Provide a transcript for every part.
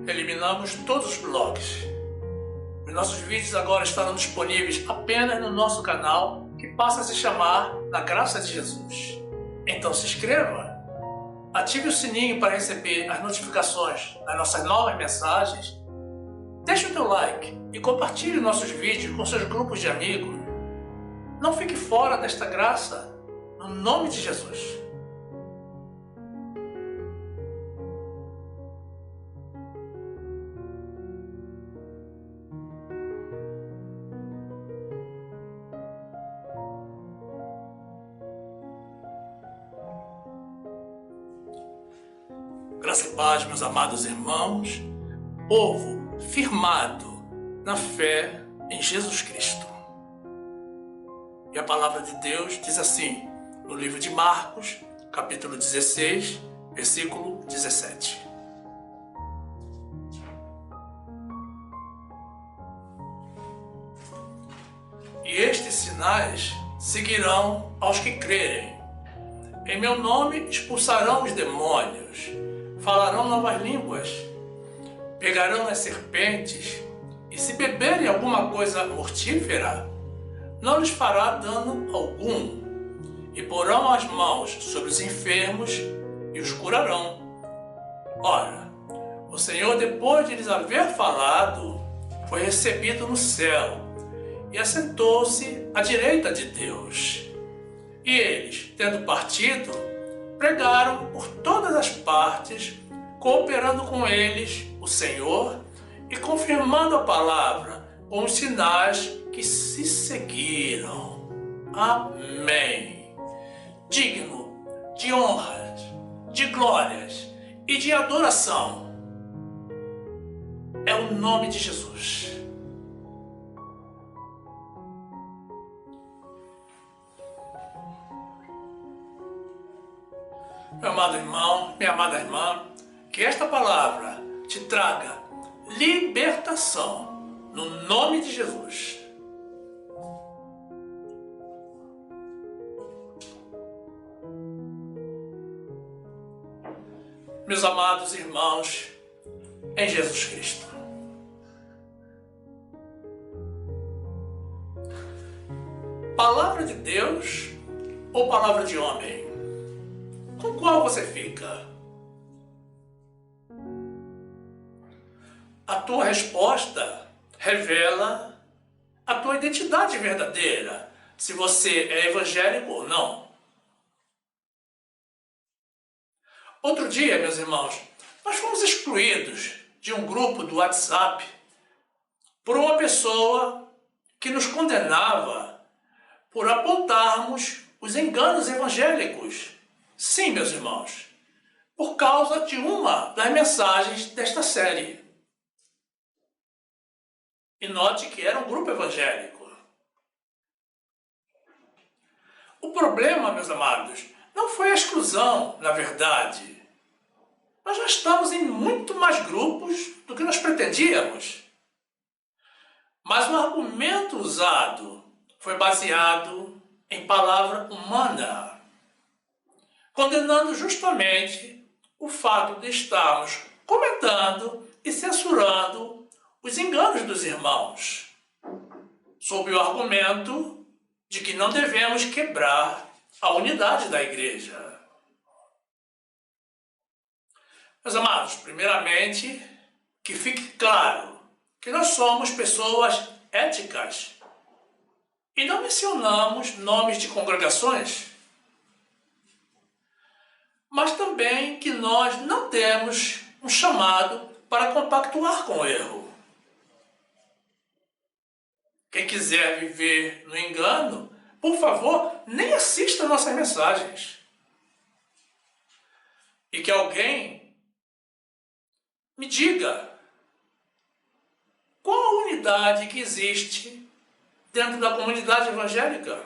eliminamos todos os blogs. Os nossos vídeos agora estarão disponíveis apenas no nosso canal, que passa a se chamar Na Graça de Jesus. Então se inscreva, ative o sininho para receber as notificações das nossas novas mensagens, deixe o teu like e compartilhe nossos vídeos com seus grupos de amigos. Não fique fora desta graça, no nome de Jesus. Graça e paz, meus amados irmãos, povo firmado na fé em Jesus Cristo. E a palavra de Deus diz assim, no livro de Marcos, capítulo 16, versículo 17. E estes sinais seguirão aos que crerem. Em meu nome expulsarão os demônios, falarão novas línguas, pegarão as serpentes, e se beberem alguma coisa mortífera, não lhes fará dano algum, e porão as mãos sobre os enfermos e os curarão. Ora, o Senhor, depois de lhes haver falado, foi recebido no céu, e assentou-se à direita de Deus. E eles, tendo partido, pregaram por todas as partes, cooperando com eles o Senhor e confirmando a palavra com os sinais que se seguiram. Amém. Digno de honras, de glórias e de adoração é o nome de Jesus. Meu amado irmão, minha amada irmã, que esta palavra te traga libertação no nome de Jesus. Meus amados irmãos em Jesus Cristo, palavra de Deus ou palavra de homem? Com qual você fica? A tua resposta revela a tua identidade verdadeira, se você é evangélico ou não. Outro dia, meus irmãos, nós fomos excluídos de um grupo do WhatsApp por uma pessoa que nos condenava por apontarmos os enganos evangélicos. Sim, meus irmãos, por causa de uma das mensagens desta série. E note que era um grupo evangélico. O problema, meus amados, não foi a exclusão, na verdade. Nós já estamos em muito mais grupos do que nós pretendíamos. Mas o argumento usado foi baseado em palavra humana, condenando justamente o fato de estarmos comentando e censurando os enganos dos irmãos, sob o argumento de que não devemos quebrar a unidade da igreja. Meus amados, primeiramente, que fique claro que nós somos pessoas éticas e não mencionamos nomes de congregações, mas também que nós não temos um chamado para compactuar com o erro. Quem quiser viver no engano, por favor, nem assista nossas mensagens. E que alguém me diga qual a unidade que existe dentro da comunidade evangélica.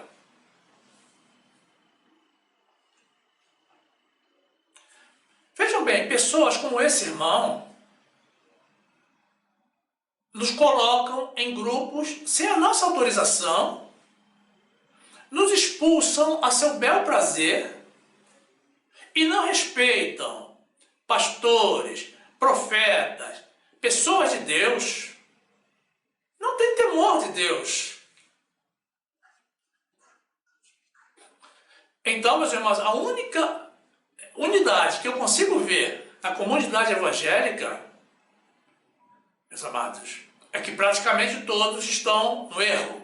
Vejam bem, pessoas como esse irmão nos colocam em grupos sem a nossa autorização, nos expulsam a seu bel prazer e não respeitam pastores, profetas, pessoas de Deus, não têm temor de Deus. Então, meus irmãos, a única unidade que eu consigo ver na comunidade evangélica, meus amados, é que praticamente todos estão no erro.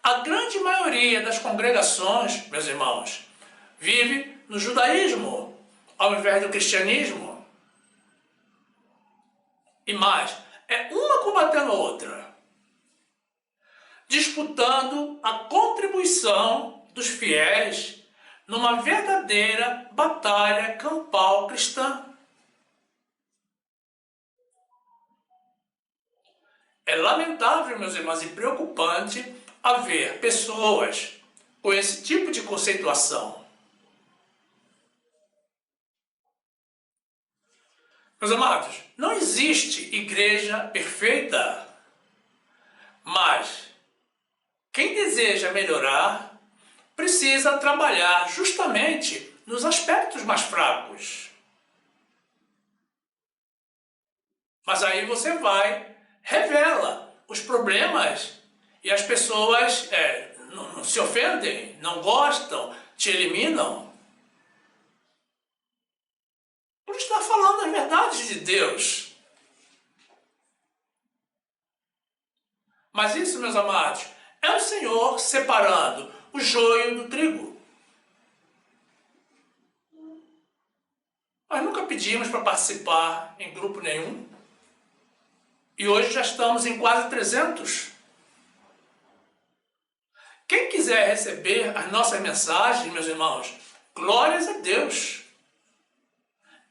A grande maioria das congregações, meus irmãos, vive no judaísmo, ao invés do cristianismo. E mais, é uma combatendo a outra, disputando a contribuição dos fiéis numa verdadeira batalha campal cristã. É lamentável, meus irmãos, e preocupante haver pessoas com esse tipo de conceituação. Meus amados, não existe igreja perfeita, mas quem deseja melhorar precisa trabalhar justamente nos aspectos mais fracos. Mas aí você vai, revela os problemas e as pessoas não se ofendem, não gostam, te eliminam. Por estar falando as verdades de Deus. Mas isso, meus amados, é o Senhor separando o joio do trigo. Nós nunca pedimos para participar em grupo nenhum. E hoje já estamos em quase 300. Quem quiser receber as nossas mensagens, meus irmãos, glórias a Deus.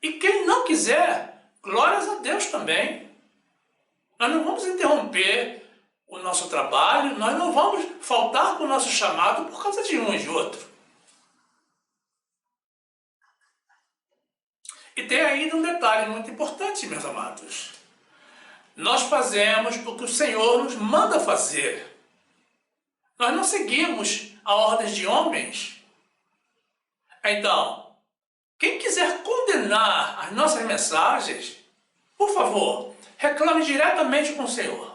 E quem não quiser, glórias a Deus também. Nós não vamos interromper o nosso trabalho, nós não vamos faltar com o nosso chamado por causa de um e de outro. E tem ainda um detalhe muito importante, meus amados. Nós fazemos o que o Senhor nos manda fazer. Nós não seguimos a ordens de homens. Então, quem quiser condenar as nossas mensagens, por favor, reclame diretamente com o Senhor.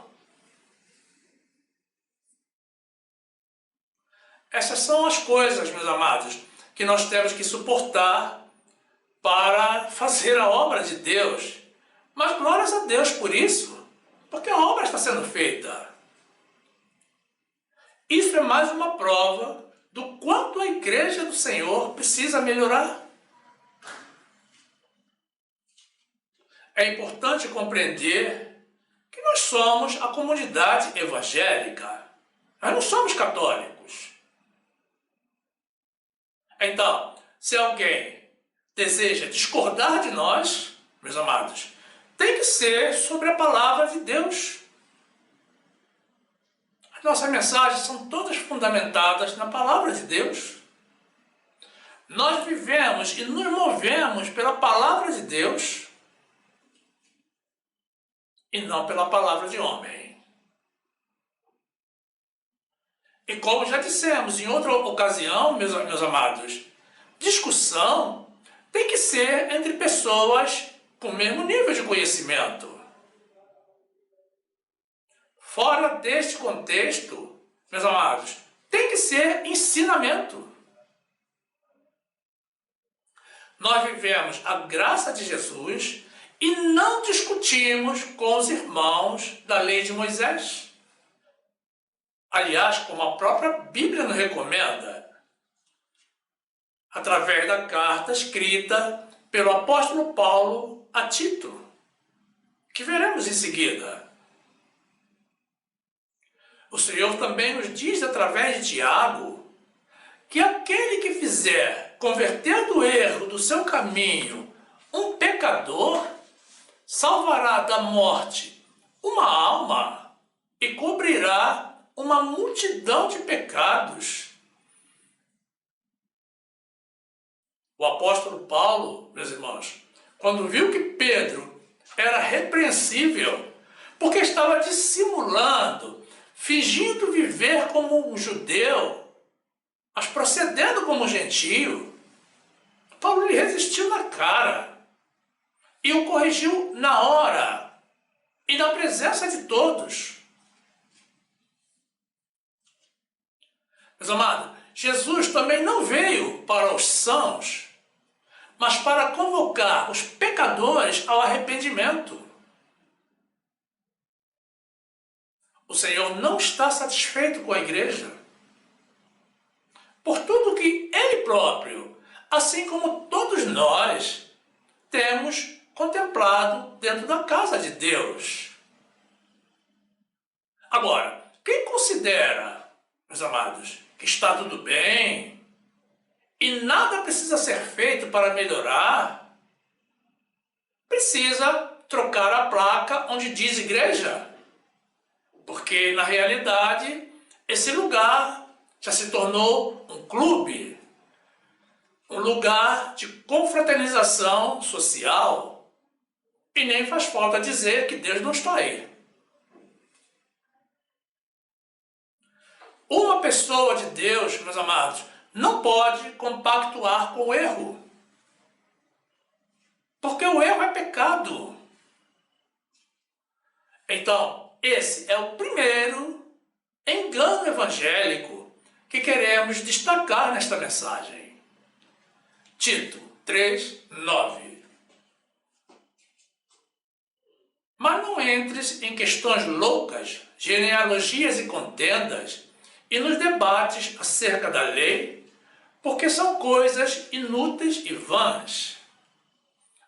Essas são as coisas, meus amados, que nós temos que suportar para fazer a obra de Deus. Mas glórias a Deus por isso, porque a obra está sendo feita. Isso é mais uma prova do quanto a igreja do Senhor precisa melhorar. É importante compreender que nós somos a comunidade evangélica. Nós não somos católicos. Então, se alguém deseja discordar de nós, meus amados, tem que ser sobre a palavra de Deus. As nossas mensagens são todas fundamentadas na palavra de Deus. Nós vivemos e nos movemos pela palavra de Deus e não pela palavra de homem. E como já dissemos em outra ocasião, meus amados, discussão tem que ser entre pessoas com o mesmo nível de conhecimento. Fora deste contexto, meus amados, tem que ser ensinamento. Nós vivemos a graça de Jesus e não discutimos com os irmãos da lei de Moisés. Aliás, como a própria Bíblia nos recomenda, através da carta escrita pelo apóstolo Paulo a Tito, que veremos em seguida. O Senhor também nos diz através de Tiago que aquele que fizer converter do erro do seu caminho um pecador salvará da morte uma alma e cobrirá uma multidão de pecados. O apóstolo Paulo, meus irmãos, quando viu que Pedro era repreensível, porque estava dissimulando, fingindo viver como um judeu, mas procedendo como um gentio, Paulo lhe resistiu na cara e o corrigiu na hora e na presença de todos. Meus amados, Jesus também não veio para os sãos, mas para convocar os pecadores ao arrependimento. O Senhor não está satisfeito com a igreja, por tudo que Ele próprio, assim como todos nós, temos contemplado dentro da casa de Deus. Agora, quem considera, meus amados, que está tudo bem e nada precisa ser feito para melhorar, precisa trocar a placa onde diz igreja. Porque, na realidade, esse lugar já se tornou um clube, um lugar de confraternização social. E nem faz falta dizer que Deus não está aí. Uma pessoa de Deus, meus amados, não pode compactuar com o erro. Porque o erro é pecado. Então, esse é o primeiro engano evangélico que queremos destacar nesta mensagem. Tito 3:9. Mas não entres em questões loucas, genealogias e contendas, e nos debates acerca da lei, porque são coisas inúteis e vãs.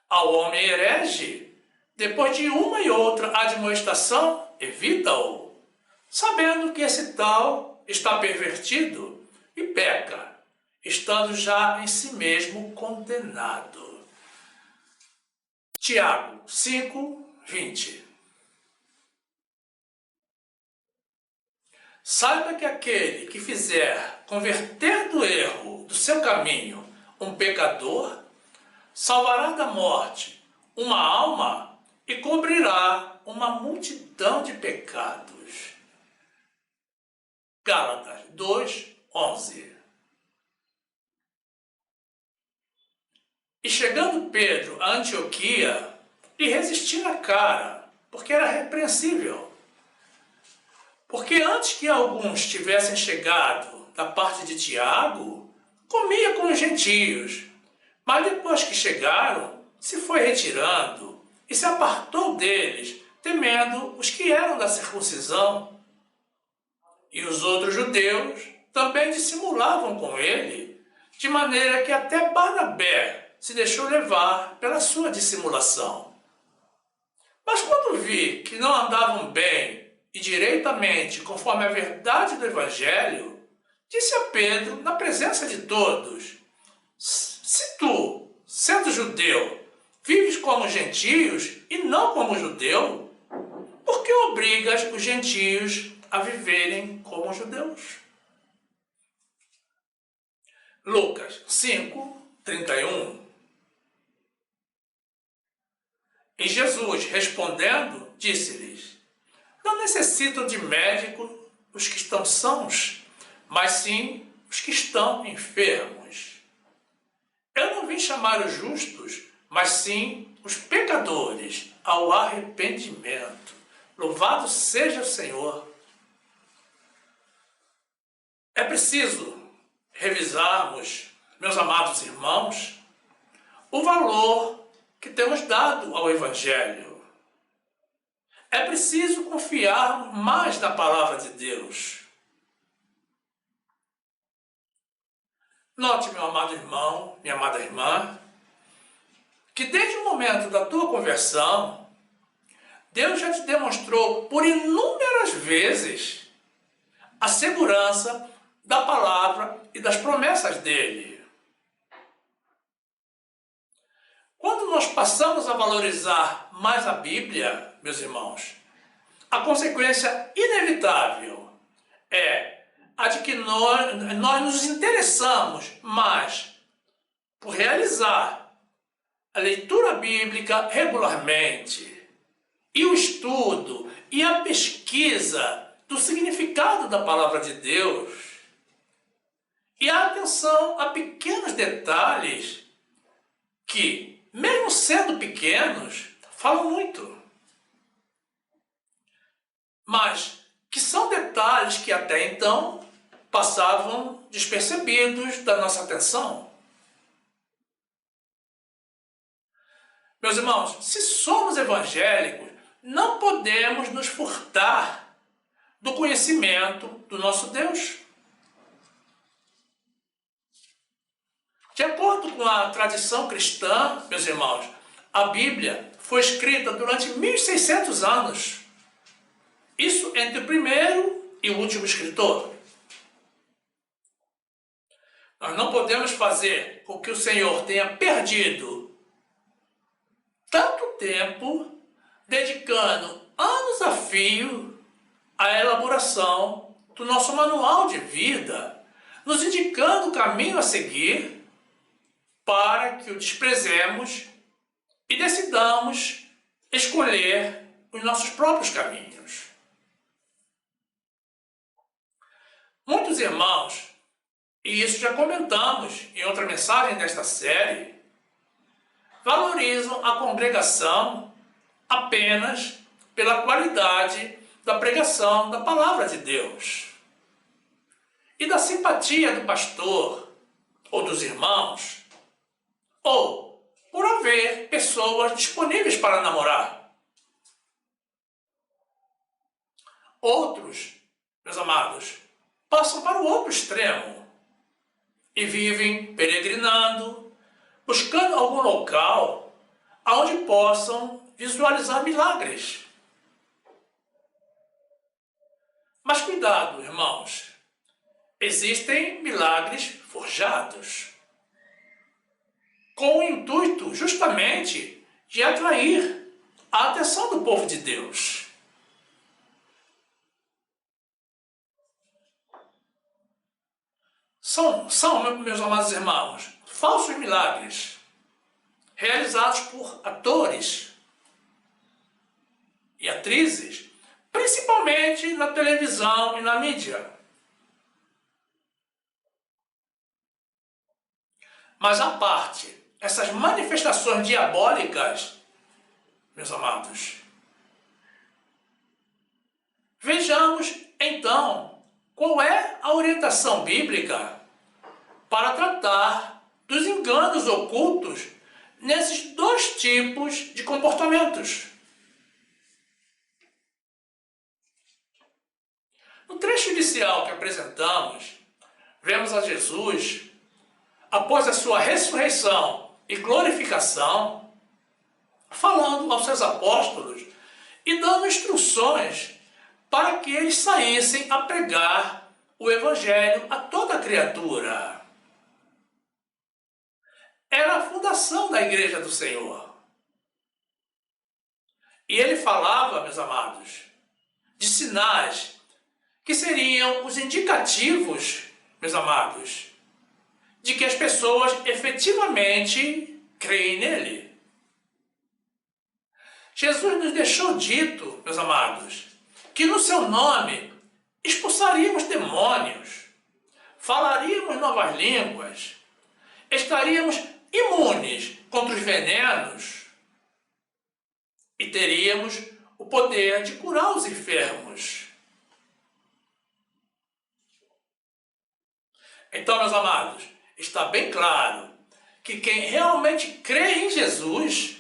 Ao homem herege, depois de uma e outra admoestação, evita-o, sabendo que esse tal está pervertido e peca, estando já em si mesmo condenado. Tiago 5:20. Saiba que aquele que fizer converter do erro do seu caminho um pecador, salvará da morte uma alma e cobrirá uma multidão de pecados. Gálatas 2:11. E chegando Pedro a Antioquia, lhe resistiu na cara, porque era repreensível. Porque antes que alguns tivessem chegado da parte de Tiago, comia com os gentios, mas depois que chegaram, se foi retirando e se apartou deles, temendo os que eram da circuncisão. E os outros judeus também dissimulavam com ele, de maneira que até Barnabé se deixou levar pela sua dissimulação. Mas quando vi que não andavam bem e direitamente conforme a verdade do Evangelho, disse a Pedro na presença de todos: se tu, sendo judeu, vives como gentios e não como judeu, por que obrigas os gentios a viverem como judeus? Lucas 5:31. E Jesus, respondendo, disse-lhes: não necessitam de médico os que estão sãos, mas sim os que estão enfermos. Eu não vim chamar os justos, mas sim os pecadores ao arrependimento. Louvado seja o Senhor. É preciso revisarmos, meus amados irmãos, o valor que temos dado ao Evangelho. É preciso confiar mais na palavra de Deus. Note, meu amado irmão, minha amada irmã, que desde o momento da tua conversão, Deus já te demonstrou por inúmeras vezes a segurança da palavra e das promessas dele. Quando nós passamos a valorizar mais a Bíblia, meus irmãos, a consequência inevitável é a de que nós nos interessamos mais por realizar a leitura bíblica regularmente e o estudo e a pesquisa do significado da palavra de Deus e a atenção a pequenos detalhes que, mesmo sendo pequenos, falam muito. Mas que são detalhes que até então passavam despercebidos da nossa atenção. Meus irmãos, se somos evangélicos, não podemos nos furtar do conhecimento do nosso Deus. De acordo com a tradição cristã, meus irmãos, a Bíblia foi escrita durante 1600 anos. Isso entre o primeiro e o último escritor. Nós não podemos fazer com que o Senhor tenha perdido tanto tempo dedicando anos a fio à elaboração do nosso manual de vida, nos indicando o caminho a seguir para que o desprezemos e decidamos escolher os nossos próprios caminhos. Muitos irmãos, e isso já comentamos em outra mensagem desta série, valorizam a congregação apenas pela qualidade da pregação da palavra de Deus e da simpatia do pastor ou dos irmãos, ou por haver pessoas disponíveis para namorar. Outros, meus amados, passam para o outro extremo e vivem peregrinando, buscando algum local onde possam visualizar milagres. Mas cuidado, irmãos, existem milagres forjados, com o intuito justamente de atrair a atenção do povo de Deus. São, meus amados irmãos, falsos milagres realizados por atores e atrizes, principalmente na televisão e na mídia. Mas à parte essas manifestações diabólicas, meus amados, vejamos então qual é a orientação bíblica para tratar dos enganos ocultos nesses dois tipos de comportamentos. No trecho inicial que apresentamos, vemos a Jesus, após a sua ressurreição e glorificação, falando aos seus apóstolos e dando instruções para que eles saíssem a pregar o Evangelho a toda criatura. Era a fundação da Igreja do Senhor. E ele falava, meus amados, de sinais que seriam os indicativos, meus amados, de que as pessoas efetivamente creem nele. Jesus nos deixou dito, meus amados, que no seu nome expulsaríamos demônios, falaríamos novas línguas, estaríamos imunes contra os venenos e teríamos o poder de curar os enfermos. Então, meus amados, está bem claro que quem realmente crê em Jesus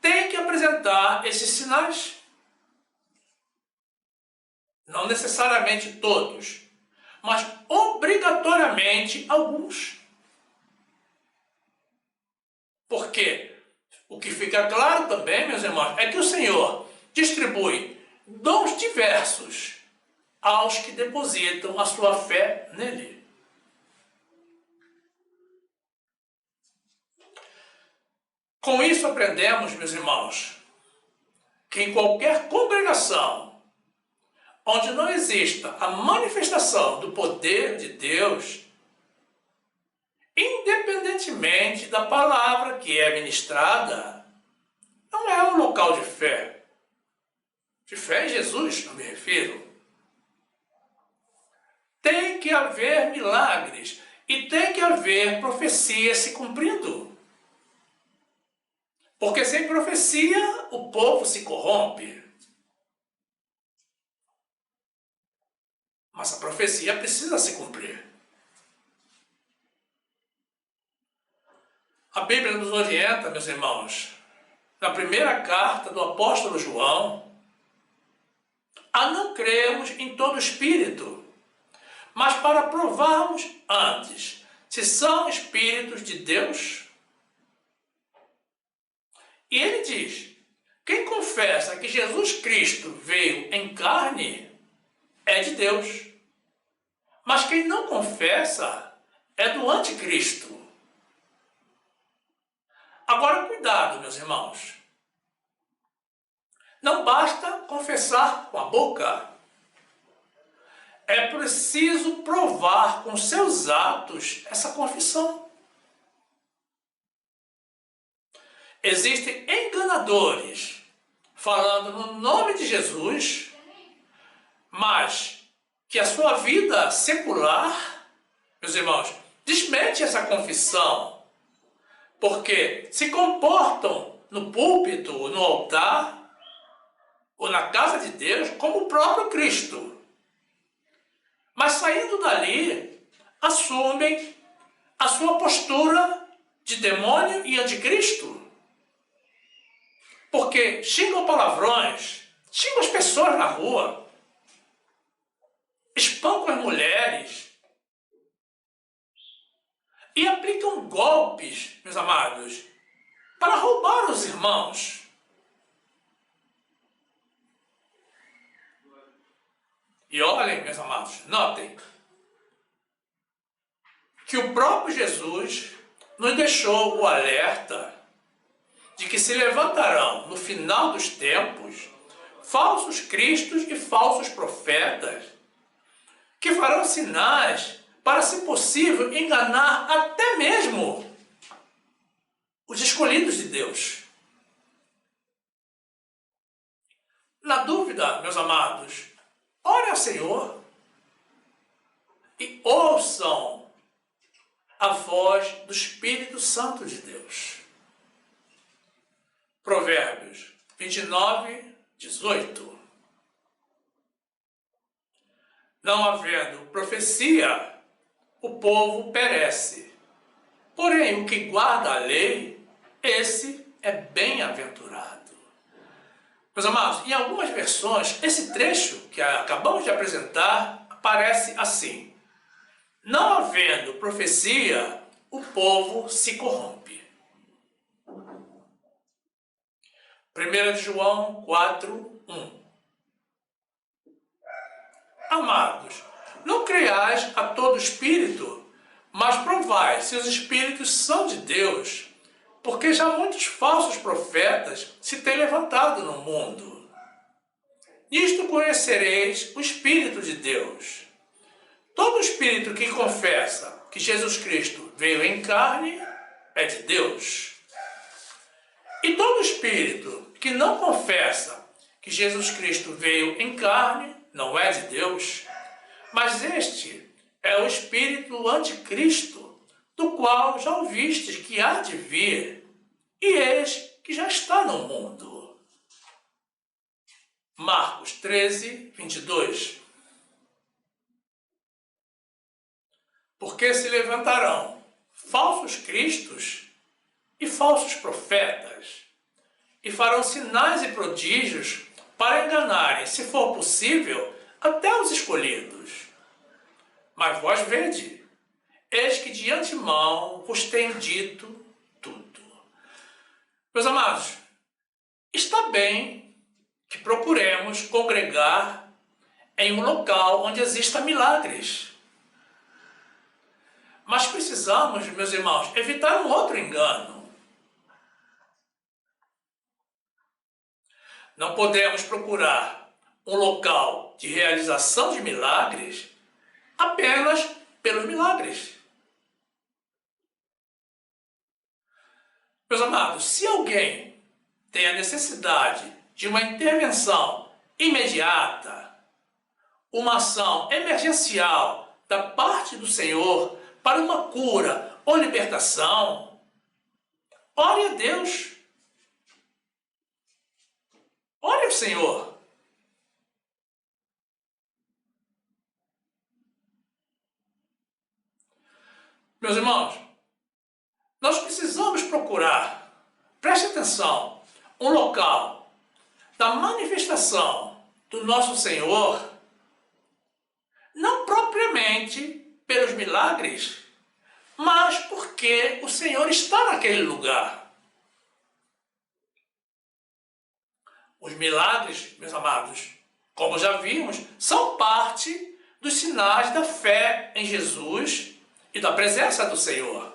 tem que apresentar esses sinais. Não necessariamente todos, mas obrigatoriamente alguns. Porque o que fica claro também, meus irmãos, é que o Senhor distribui dons diversos aos que depositam a sua fé nele. Com isso aprendemos, meus irmãos, que em qualquer congregação onde não exista a manifestação do poder de Deus, independentemente da palavra que é ministrada, não é um local de fé. De fé em Jesus, eu me refiro. Tem que haver milagres e tem que haver profecia se cumprindo. Porque sem profecia o povo se corrompe. Mas a profecia precisa se cumprir. A Bíblia nos orienta, meus irmãos, na primeira carta do apóstolo João, a não crermos em todo espírito, mas para provarmos antes se são espíritos de Deus. E ele diz, quem confessa que Jesus Cristo veio em carne é de Deus, mas quem não confessa é do anticristo. Agora, cuidado, meus irmãos. Não basta confessar com a boca. É preciso provar com seus atos essa confissão. Existem enganadores falando no nome de Jesus, mas que a sua vida secular, meus irmãos, desmente essa confissão, porque se comportam no púlpito, no altar, ou na casa de Deus, como o próprio Cristo. Mas saindo dali, assumem a sua postura de demônio e anticristo. Porque xingam palavrões, xingam as pessoas na rua, espancam as mulheres e aplicam golpes, meus amados, para roubar os irmãos. E olhem, meus amados, notem que o próprio Jesus nos deixou o alerta de que se levantarão no final dos tempos falsos cristos e falsos profetas que farão sinais para, se possível, enganar até mesmo os escolhidos de Deus. Na dúvida, meus amados, ore ao Senhor e ouçam a voz do Espírito Santo de Deus. Provérbios 29, 18. Não havendo profecia, o povo perece. Porém, o que guarda a lei, esse é bem-aventurado. Meus amados, em algumas versões, esse trecho que acabamos de apresentar aparece assim: não havendo profecia, o povo se corrompe. 1 João 4, 1. Amados, não creiais a todo espírito, mas provai se os espíritos são de Deus, porque já muitos falsos profetas se têm levantado no mundo. Nisto conhecereis o Espírito de Deus. Todo espírito que confessa que Jesus Cristo veio em carne é de Deus. E todo espírito que não confessa que Jesus Cristo veio em carne não é de Deus, mas este é o espírito anticristo, do qual já ouvistes que há de vir, e eis que já está no mundo. Marcos 13, 22. Porque se levantarão falsos cristos e falsos profetas, e farão sinais e prodígios para enganarem, se for possível, até os escolhidos. Mas vós vede, eis que de antemão vos tenho dito tudo. Meus amados, está bem que procuremos congregar em um local onde exista milagres. Mas precisamos, meus irmãos, evitar um outro engano. Não podemos procurar um local de realização de milagres apenas pelos milagres. Meus amados, se alguém tem a necessidade de uma intervenção imediata, uma ação emergencial da parte do Senhor para uma cura ou libertação, ore a Deus. Olha o Senhor. Meus irmãos, nós precisamos procurar, preste atenção, um local da manifestação do nosso Senhor, não propriamente pelos milagres, mas porque o Senhor está naquele lugar. Os milagres, meus amados, como já vimos, são parte dos sinais da fé em Jesus e da presença do Senhor.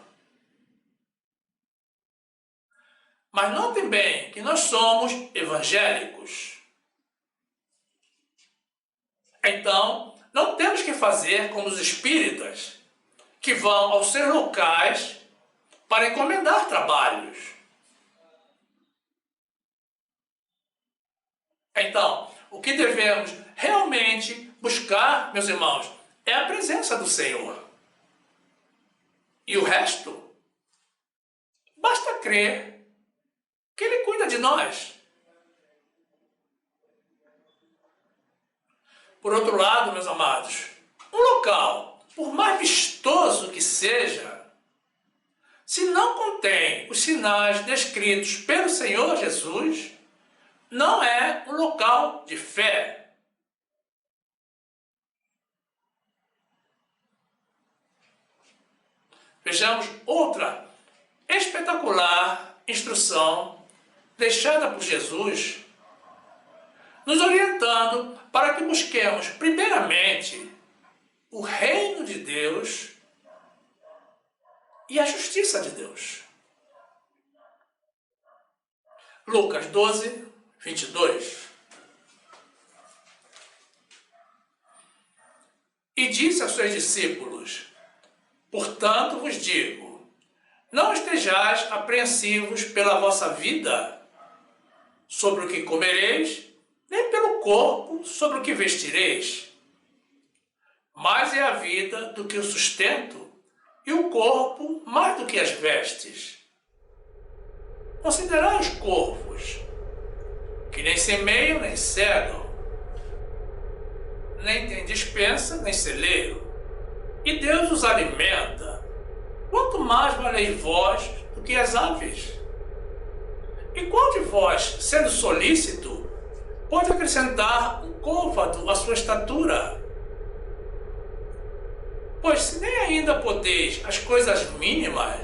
Mas notem bem que nós somos evangélicos. Então, não temos que fazer como os espíritas, que vão aos seus locais para encomendar trabalhos. Então, o que devemos realmente buscar, meus irmãos, é a presença do Senhor. E o resto, basta crer que Ele cuida de nós. Por outro lado, meus amados, um local, por mais vistoso que seja, se não contém os sinais descritos pelo Senhor Jesus, não é um local de fé. Vejamos outra espetacular instrução deixada por Jesus, nos orientando para que busquemos primeiramente o reino de Deus e a justiça de Deus. Lucas 12, 22. E disse aos seus discípulos: portanto vos digo, não estejais apreensivos pela vossa vida, sobre o que comereis, nem pelo corpo, sobre o que vestireis. Mais é a vida do que o sustento, e o corpo mais do que as vestes. Considerai os corvos, que nem semeiam nem cegam, nem têm despensa nem celeiro, e Deus os alimenta. Quanto mais valeis vós do que as aves? E qual de vós, sendo solícito, pode acrescentar um côvado à sua estatura? Pois se nem ainda podeis as coisas mínimas,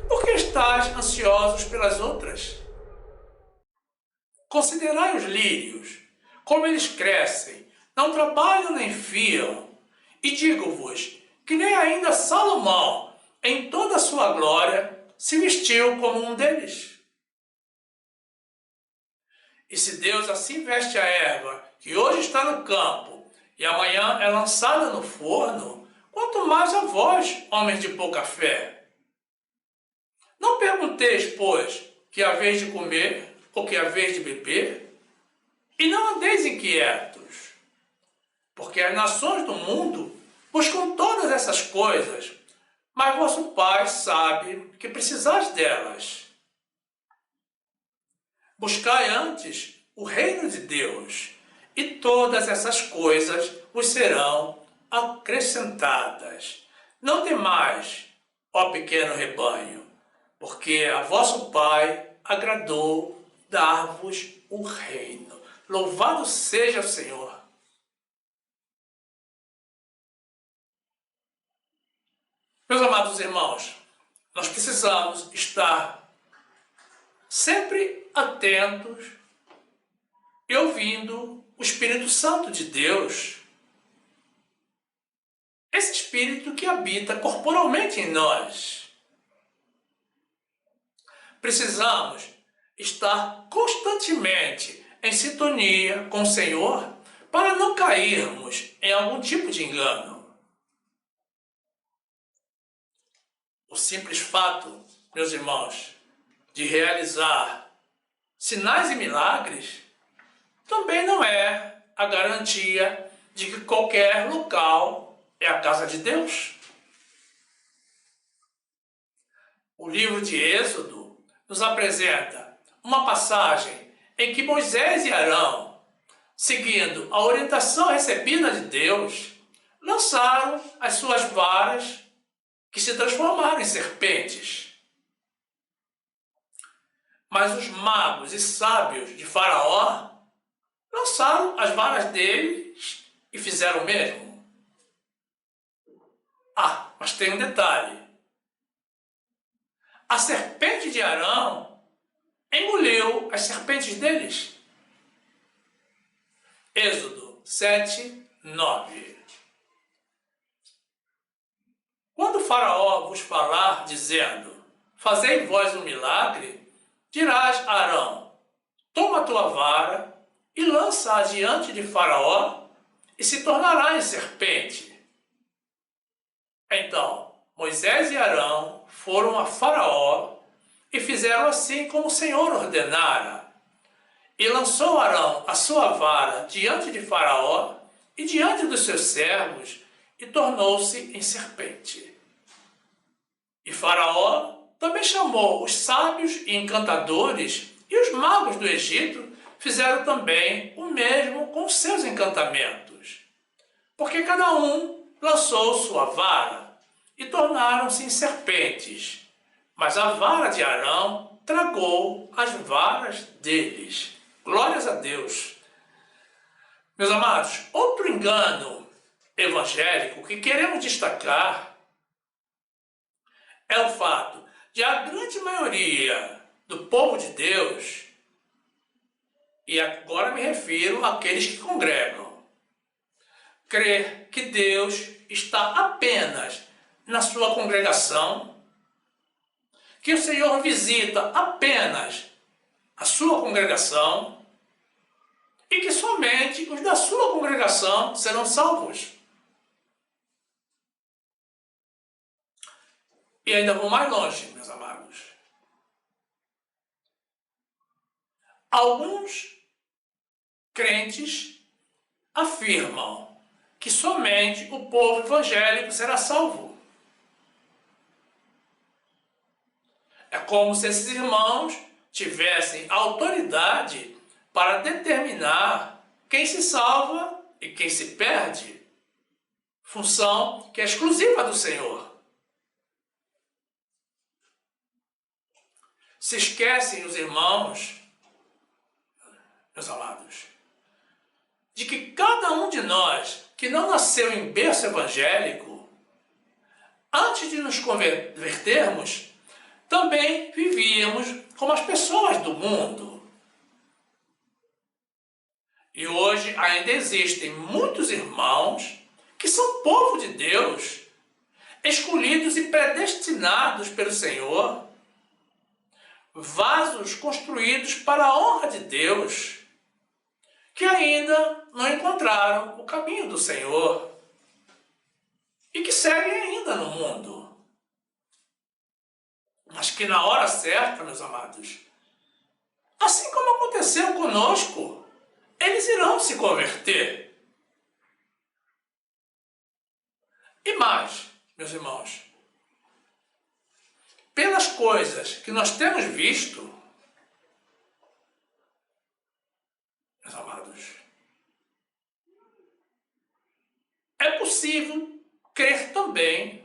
por que estáis ansiosos pelas outras? Considerai os lírios, como eles crescem, não trabalham nem fiam, e digo-vos que nem ainda Salomão, em toda a sua glória, se vestiu como um deles. E se Deus assim veste a erva, que hoje está no campo, e amanhã é lançada no forno, quanto mais a vós, homens de pouca fé. Não pergunteis, pois, que haveis de comer ou que haveis de beber? E não andeis inquietos, porque as nações do mundo buscam todas essas coisas, mas vosso Pai sabe que precisais delas. Buscai antes o reino de Deus, e todas essas coisas vos serão acrescentadas. Não temais, ó pequeno rebanho, porque a vosso Pai agradou dar-vos o reino. Louvado seja o Senhor. Meus amados irmãos, nós precisamos estar sempre atentos e ouvindo o Espírito Santo de Deus. Esse Espírito que habita corporalmente em nós. Precisamos estar constantemente em sintonia com o Senhor para não cairmos em algum tipo de engano. O simples fato, meus irmãos, de realizar sinais e milagres também não é a garantia de que qualquer local é a casa de Deus. O livro de Êxodo nos apresenta uma passagem em que Moisés e Arão, seguindo a orientação recebida de Deus, lançaram as suas varas que se transformaram em serpentes. Mas os magos e sábios de Faraó lançaram as varas deles e fizeram o mesmo. Ah, mas tem um detalhe. A serpente de Arão engoliu as serpentes deles. Êxodo 7, 9. Quando Faraó vos falar, dizendo, fazei vós um milagre, dirás a Arão, toma a tua vara e lança-a diante de Faraó, e se tornará em serpente. Então, Moisés e Arão foram a Faraó e fizeram assim como o Senhor ordenara. E lançou Arão a sua vara diante de Faraó e diante dos seus servos, e tornou-se em serpente. E Faraó também chamou os sábios e encantadores, e os magos do Egito fizeram também o mesmo com seus encantamentos. Porque cada um lançou sua vara, e tornaram-se em serpentes. Mas a vara de Arão tragou as varas deles. Glórias a Deus. Meus amados, outro engano evangélico que queremos destacar é o fato de a grande maioria do povo de Deus, e agora me refiro àqueles que congregam, crer que Deus está apenas na sua congregação, que o Senhor visita apenas a sua congregação e que somente os da sua congregação serão salvos. E ainda vou mais longe, meus amados. Alguns crentes afirmam que somente o povo evangélico será salvo. É como se esses irmãos tivessem autoridade para determinar quem se salva e quem se perde. Função que é exclusiva do Senhor. Se esquecem os irmãos, meus amados, de que cada um de nós que não nasceu em berço evangélico, antes de nos convertermos, também vivíamos como as pessoas do mundo. E hoje ainda existem muitos irmãos que são povo de Deus, escolhidos e predestinados pelo Senhor, vasos construídos para a honra de Deus, que ainda não encontraram o caminho do Senhor e que seguem ainda no mundo. Mas que na hora certa, meus amados, assim como aconteceu conosco, eles irão se converter. E mais, meus irmãos, pelas coisas que nós temos visto, meus amados, é possível crer também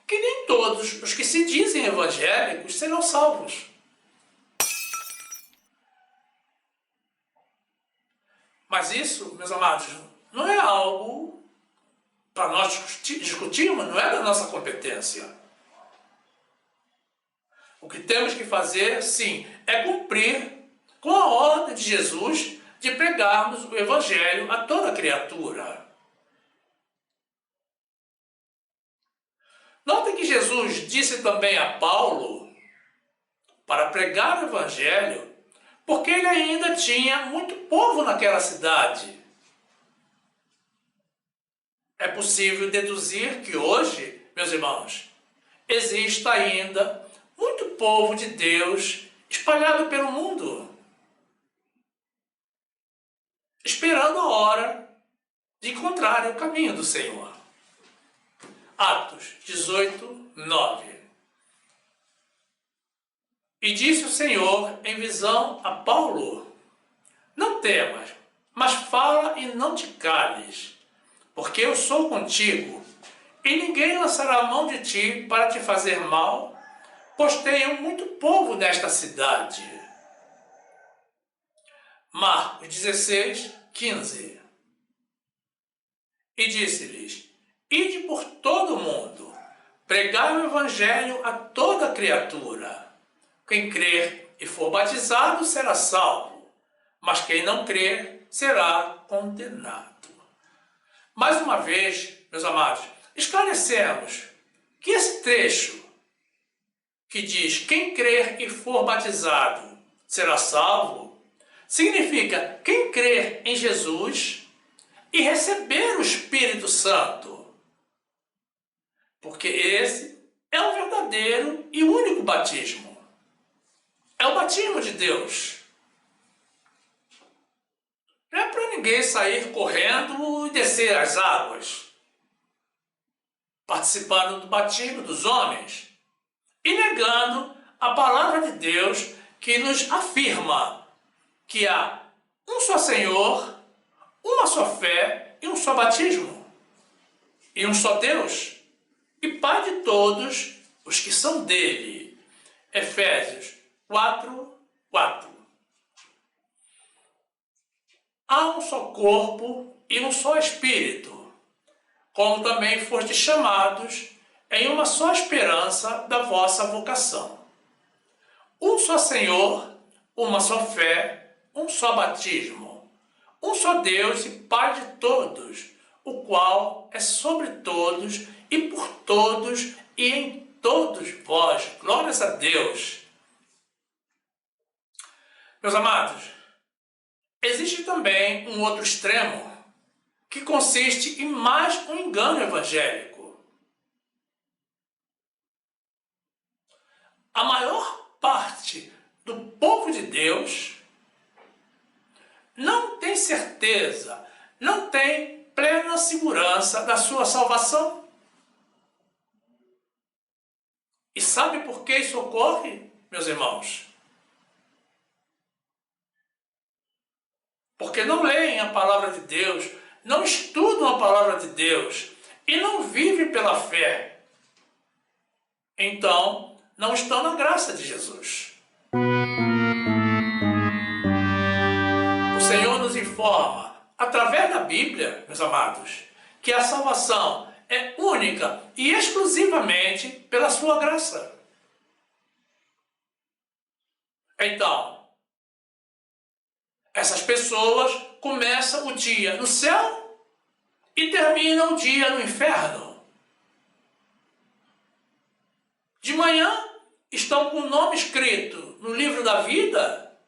que nem todos os que se dizem evangélicos serão salvos. Mas isso, meus amados, não é algo para nós discutirmos, não é da nossa competência. O que temos que fazer, sim, é cumprir com a ordem de Jesus de pregarmos o evangelho a toda criatura. Notem que Jesus disse também a Paulo para pregar o evangelho, porque ele ainda tinha muito povo naquela cidade. É possível deduzir que hoje, meus irmãos, existe ainda muito povo de Deus espalhado pelo mundo, esperando a hora de encontrar o caminho do Senhor. Atos 18, 9. E disse o Senhor em visão a Paulo: não temas, mas fala e não te cales, porque eu sou contigo, e ninguém lançará a mão de ti para te fazer mal, pois tenho muito povo nesta cidade. Marcos 16, 15. E disse-lhes: ide por todo o mundo, pregai o evangelho a toda criatura. Quem crer e for batizado será salvo, mas quem não crer será condenado. Mais uma vez, meus amados, esclarecemos que esse trecho que diz quem crer e for batizado será salvo, significa quem crer em Jesus e receber o Espírito Santo. Porque esse é o verdadeiro e único batismo. É o batismo de Deus. Não é para ninguém sair correndo e descer as águas, participando do batismo dos homens e negando a palavra de Deus que nos afirma que há um só Senhor, uma só fé e um só batismo, e um só Deus, e Pai de todos os que são dele. Efésios 4, 4. Há um só corpo e um só Espírito, como também fostes chamados em uma só esperança da vossa vocação. Um só Senhor, uma só fé, um só batismo, um só Deus e Pai de todos, o qual é sobre todos e por todos e em todos vós. Glórias a Deus. Meus amados, existe também um outro extremo que consiste em mais um engano evangélico. A maior parte do povo de Deus não tem certeza, não tem plena segurança da sua salvação. E sabe por que isso ocorre, meus irmãos? Porque não leem a palavra de Deus, não estudam a palavra de Deus e não vivem pela fé. Então, não estão na graça de Jesus. O Senhor nos informa, através da Bíblia, meus amados, que a salvação é única e exclusivamente pela sua graça. Então, essas pessoas começam o dia no céu e terminam o dia no inferno. De manhã estão com o nome escrito no livro da vida,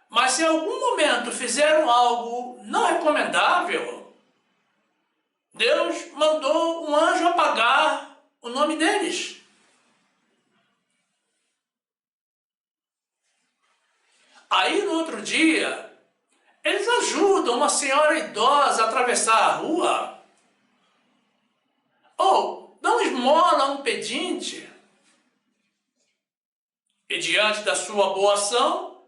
mas se em algum momento fizeram algo não recomendável, Deus mandou um anjo apagar o nome deles. Aí no outro dia, eles ajudam uma senhora idosa a atravessar a rua, ou dão esmola a um pedinte. E diante da sua boa ação,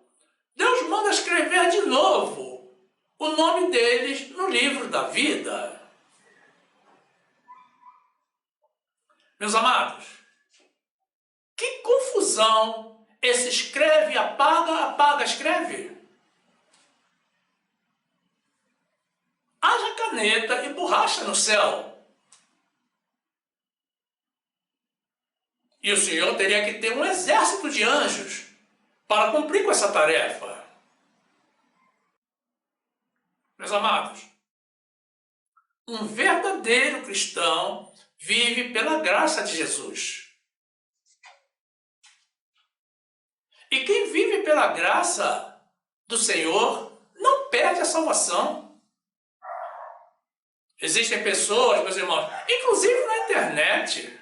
Deus manda escrever de novo o nome deles no livro da vida. Meus amados, que confusão esse escreve, apaga, apaga, escreve. Haja caneta e borracha no céu. E o Senhor teria que ter um exército de anjos para cumprir com essa tarefa. Meus amados, um verdadeiro cristão vive pela graça de Jesus. E quem vive pela graça do Senhor não perde a salvação. Existem pessoas, meus irmãos, inclusive na internet,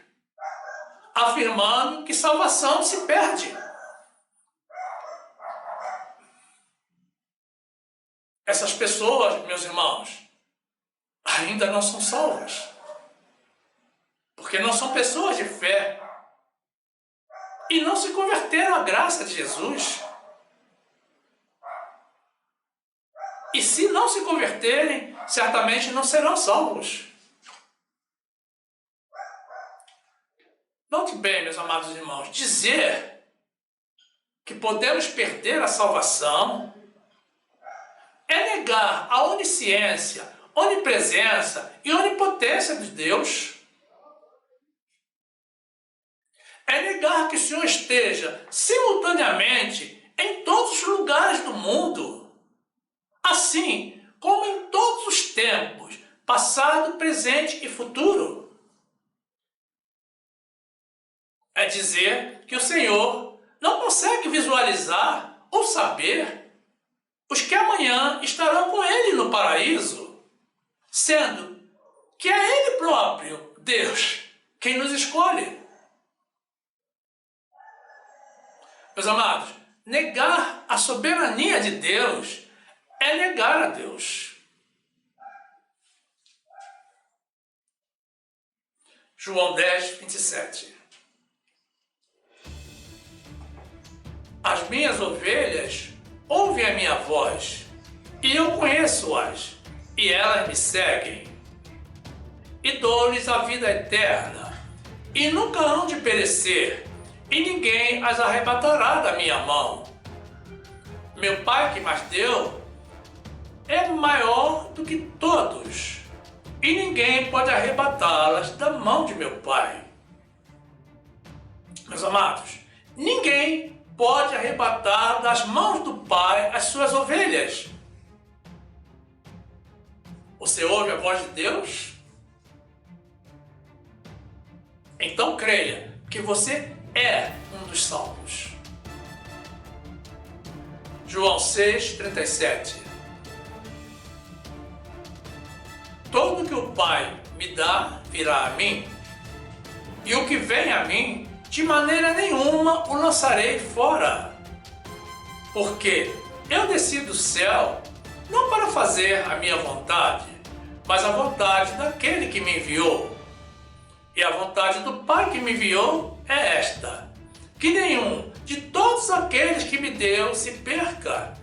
afirmando que salvação se perde. Essas pessoas, meus irmãos, ainda não são salvas, porque não são pessoas de fé. e não se converteram à graça de Jesus. E se não se converterem, certamente não serão salvos. Note bem, meus amados irmãos, dizer que podemos perder a salvação é negar a onisciência, onipresença e onipotência de Deus. É negar que o Senhor esteja simultaneamente em todos os lugares do mundo, assim como em todos os tempos, passado, presente e futuro. É dizer que o Senhor não consegue visualizar ou saber os que amanhã estarão com Ele no paraíso, sendo que é Ele próprio, Deus, quem nos escolhe. Meus amados, negar a soberania de Deus é negar a Deus. João 10, 27. As minhas ovelhas ouvem a minha voz, e eu conheço-as, e elas me seguem. E dou-lhes a vida eterna, e nunca hão de perecer, e ninguém as arrebatará da minha mão. Meu Pai que mais deu é maior do que todos, e ninguém pode arrebatá-las da mão de meu Pai. Meus amados, ninguém pode arrebatar das mãos do Pai as suas ovelhas. Você ouve a voz de Deus? Então creia que você é um dos salvos. João 6, 37. Todo que o Pai me dá virá a mim, e o que vem a mim, de maneira nenhuma o lançarei fora. Porque eu desci do céu não para fazer a minha vontade, mas a vontade daquele que me enviou. E a vontade do Pai que me enviou é esta: que nenhum de todos aqueles que me deu se perca,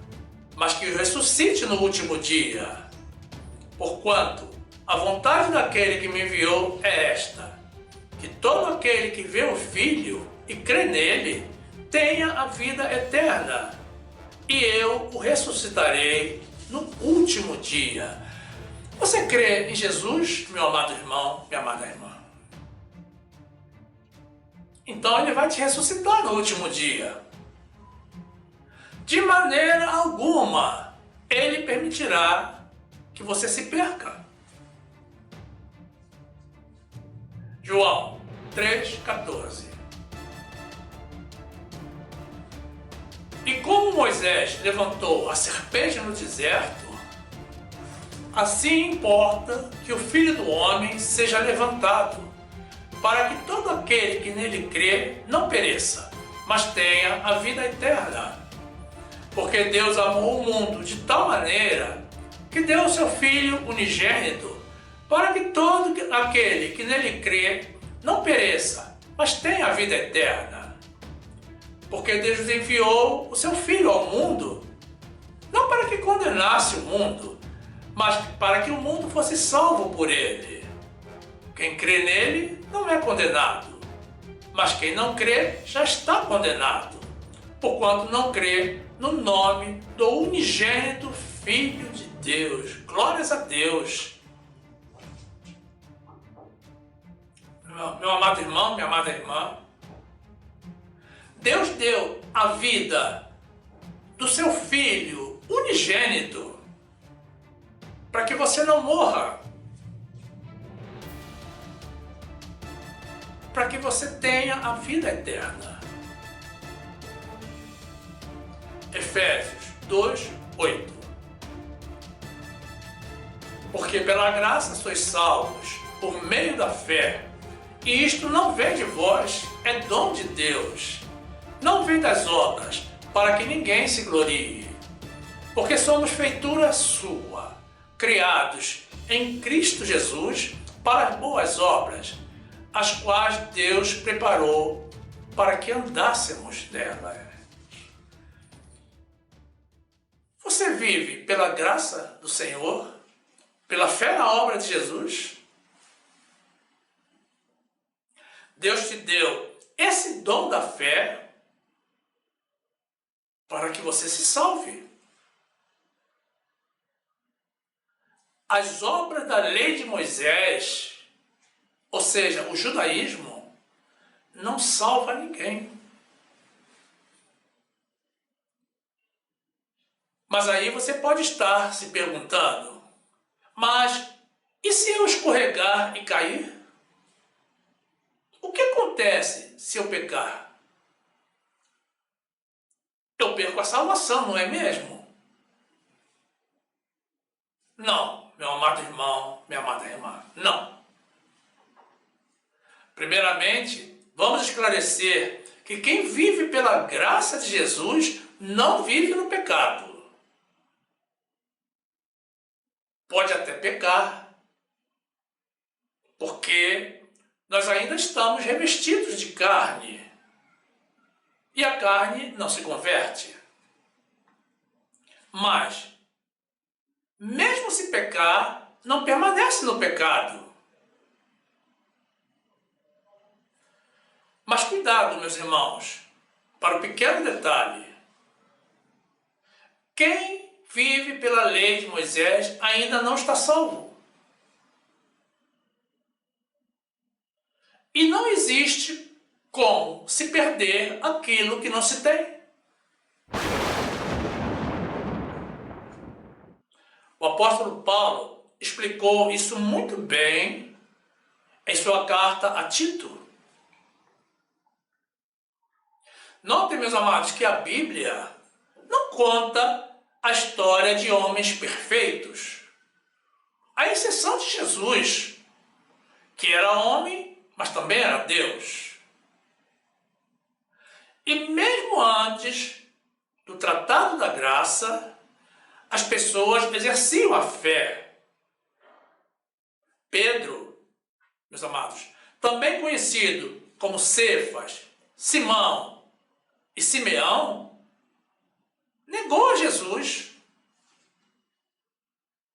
mas que ressuscite no último dia. Porquanto a vontade daquele que me enviou é esta: que todo aquele que vê o Filho e crê nele tenha a vida eterna, e eu o ressuscitarei no último dia. Você crê em Jesus, meu amado irmão, minha amada irmã? Então ele vai te ressuscitar no último dia. De maneira alguma ele permitirá que você se perca. João 3,14. E como Moisés levantou a serpente no deserto, assim importa que o Filho do Homem seja levantado, para que todo aquele que nele crê não pereça, mas tenha a vida eterna. Porque Deus amou o mundo de tal maneira que deu o seu Filho unigênito, para que todo aquele que nele crê não pereça, mas tenha a vida eterna. Porque Deus enviou o seu Filho ao mundo, não para que condenasse o mundo, mas para que o mundo fosse salvo por ele. Quem crê nele não é condenado, mas quem não crê já está condenado, porquanto não crê no nome do unigênito Filho de Deus. Glórias a Deus. Meu amado irmão, minha amada irmã, Deus deu a vida do seu Filho unigênito para que você não morra, para que você tenha a vida eterna. Efésios 2, 8. Porque pela graça sois salvos, por meio da fé, e isto não vem de vós, é dom de Deus. Não vem das obras, para que ninguém se glorie. Porque somos feitura sua, criados em Cristo Jesus para as boas obras, as quais Deus preparou para que andássemos nela. Você vive pela graça do Senhor, pela fé na obra de Jesus? Deus te deu esse dom da fé para que você se salve. As obras da lei de Moisés, ou seja, o judaísmo, não salva ninguém. Mas aí você pode estar se perguntando, mas e se eu escorregar e cair? O que acontece se eu pecar? Eu perco a salvação, não é mesmo? Não, meu amado irmão, minha amada irmã, não. Primeiramente, vamos esclarecer que quem vive pela graça de Jesus não vive no pecado. Pode até pecar, porque nós ainda estamos revestidos de carne. E a carne não se converte. Mas, mesmo se pecar, não permanece no pecado. Mas cuidado, meus irmãos, para o pequeno detalhe. Quem vive pela lei de Moisés ainda não está salvo. E não existe como se perder aquilo que não se tem. O apóstolo Paulo explicou isso muito bem em sua carta a Tito. Notem, meus amados, que a Bíblia não conta a história de homens perfeitos, à exceção de Jesus, que era homem, mas também era Deus. E mesmo antes do Tratado da Graça, as pessoas exerciam a fé. Pedro, meus amados, também conhecido como Cefas, Simão e Simeão, negou a Jesus.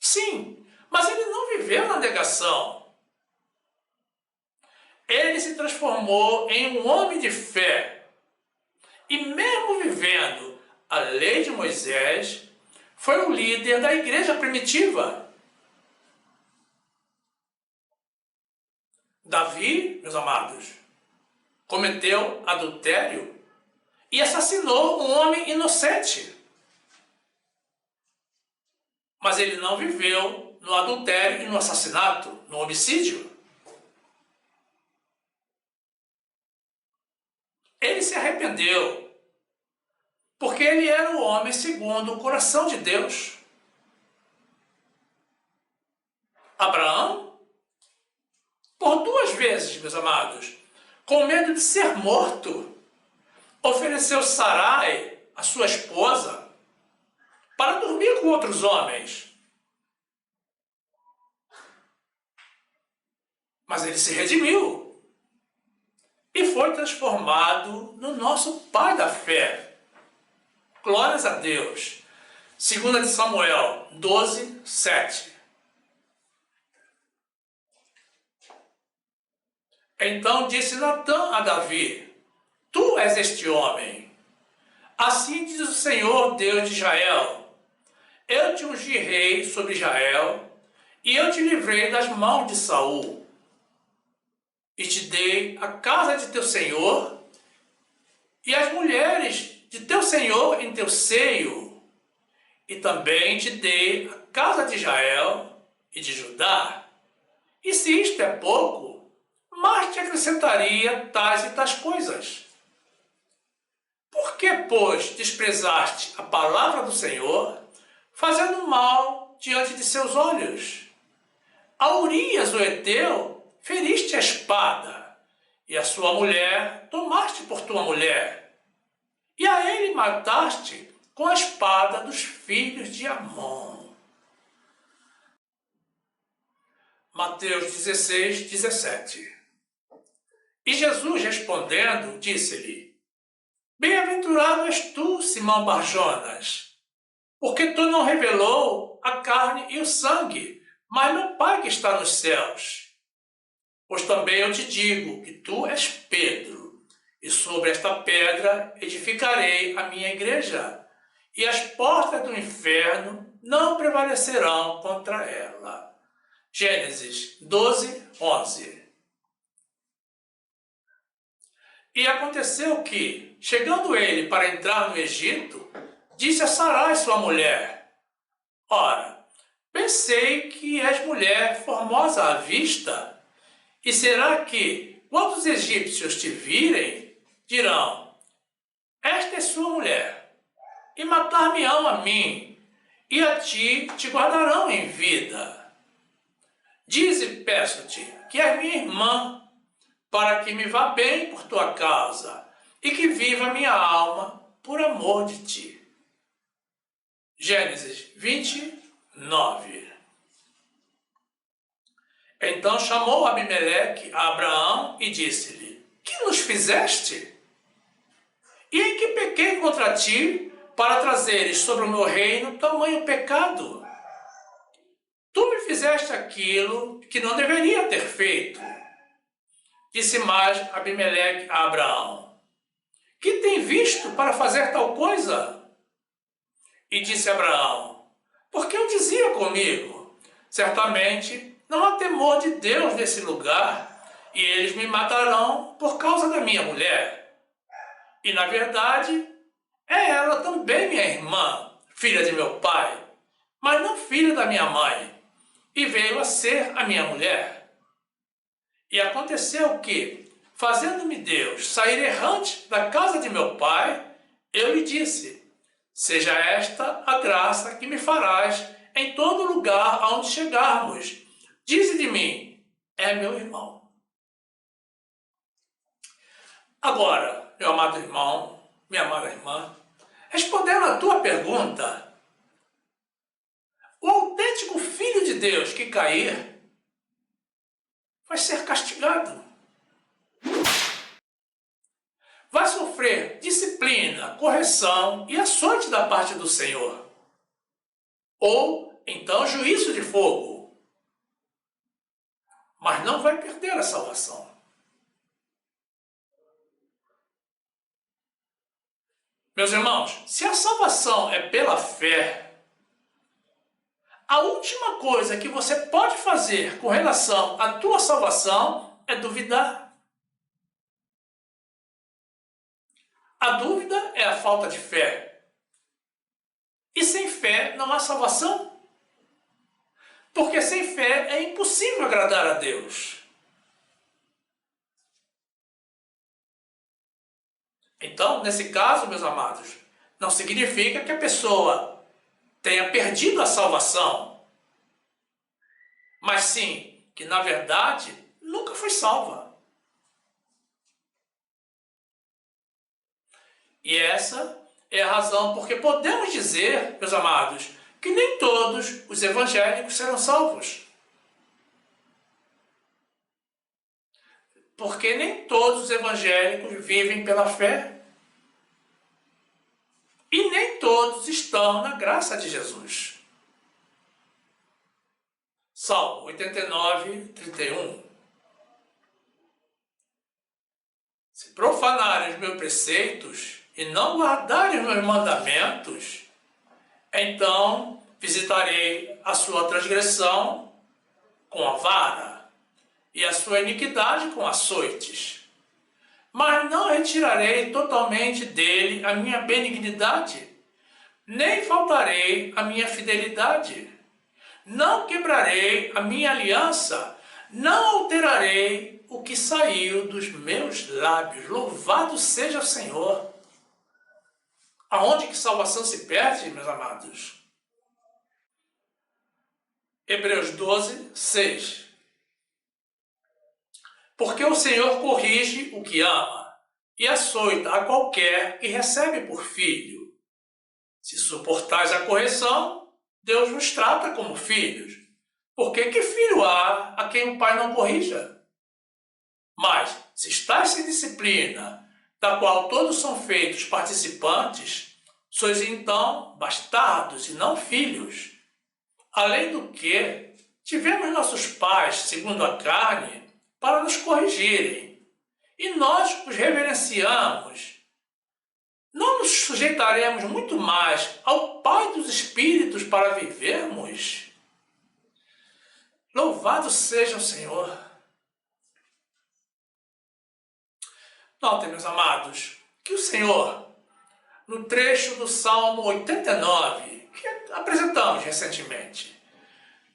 Sim, mas ele não viveu na negação. Ele se transformou em um homem de fé. E mesmo vivendo a lei de Moisés, foi o líder da igreja primitiva. Davi, meus amados, cometeu adultério e assassinou um homem inocente. Mas ele não viveu no adultério e no assassinato, no homicídio. Ele se arrependeu, porque ele era o homem segundo o coração de Deus. Abraão, por 2 vezes, meus amados, com medo de ser morto, ofereceu Sarai, a sua esposa, para dormir com outros homens. Mas ele se redimiu e foi transformado no nosso pai da fé. Glórias a Deus. 2 Samuel 12, 7. Então disse Natã a Davi: Tu és este homem. Assim diz o Senhor, Deus de Israel: Eu te ungi rei sobre Israel, e eu te livrei das mãos de Saul, e te dei a casa de teu senhor, e as mulheres de teu senhor em teu seio, e também te dei a casa de Israel e de Judá. E se isto é pouco, mais te acrescentaria tais e tais coisas. Por que, pois, desprezaste a palavra do Senhor, fazendo mal diante de seus olhos? A Urias, o heteu, feriste a espada, e a sua mulher tomaste por tua mulher, e a ele mataste com a espada dos filhos de Amon. Mateus 16, 17. E Jesus, respondendo, disse-lhe: Bem-aventurado és tu, Simão Barjonas, porque tu não revelou a carne e o sangue, mas meu Pai que está nos céus. Pois também eu te digo que tu és Pedro, e sobre esta pedra edificarei a minha igreja, e as portas do inferno não prevalecerão contra ela. Gênesis 12, 11. E aconteceu que, chegando ele para entrar no Egito, disse a Sarai, sua mulher: Ora, pensei que és mulher formosa à vista, e será que, quando os egípcios te virem, dirão: Esta é sua mulher, e matar-me-ão a mim, e a ti te guardarão em vida. Dize, peço-te, que és minha irmã, para que me vá bem por tua causa, e que viva minha alma por amor de ti. Gênesis 29. Então chamou Abimeleque a Abraão e disse-lhe: Que nos fizeste? E em que pequei contra ti, para trazeres sobre o meu reino tamanho pecado? Tu me fizeste aquilo que não deveria ter feito. Disse mais Abimeleque a Abraão: Que tem visto para fazer tal coisa? E disse Abraão: Porque eu dizia comigo: Certamente não há temor de Deus nesse lugar, e eles me matarão por causa da minha mulher. E na verdade, é ela também minha irmã, filha de meu pai, mas não filha da minha mãe, e veio a ser a minha mulher. E aconteceu que, fazendo-me Deus sair errante da casa de meu pai, eu lhe disse: Seja esta a graça que me farás em todo lugar aonde chegarmos. Dize de mim: é meu irmão. Agora, meu amado irmão, minha amada irmã, respondendo à tua pergunta, o autêntico Filho de Deus que cair vai ser castigado. Vai sofrer disciplina, correção e açoite da parte do Senhor. Ou, então, juízo de fogo. Mas não vai perder a salvação. Meus irmãos, se a salvação é pela fé, a última coisa que você pode fazer com relação à tua salvação é duvidar. A dúvida é a falta de fé. E sem fé não há salvação. Porque sem fé é impossível agradar a Deus. Então, nesse caso, meus amados, não significa que a pessoa tenha perdido a salvação, mas sim que, na verdade, nunca foi salva. E essa é a razão porque podemos dizer, meus amados, que nem todos os evangélicos serão salvos. Porque nem todos os evangélicos vivem pela fé. E nem todos estão na graça de Jesus. Salmo 89, 31. Se profanares meus preceitos e não guardares meus mandamentos, então visitarei a sua transgressão com a vara e a sua iniquidade com açoites. Mas não retirarei totalmente dele a minha benignidade, nem faltarei a minha fidelidade. Não quebrarei a minha aliança, não alterarei o que saiu dos meus lábios. Louvado seja o Senhor. Aonde que salvação se perde, meus amados? Hebreus 12, 6. Porque o Senhor corrige o que ama e açoita a qualquer que recebe por filho. Se suportais a correção, Deus vos trata como filhos. Porque que filho há a quem o pai não corrija? Mas, se estáis sem disciplina, da qual todos são feitos participantes, sois então bastardos e não filhos. Além do que, tivemos nossos pais, segundo a carne, para nos corrigirem, e nós os reverenciamos. Não nos sujeitaremos muito mais ao Pai dos Espíritos para vivermos? Louvado seja o Senhor! Notem, meus amados, que o Senhor, no trecho do Salmo 89, que apresentamos recentemente,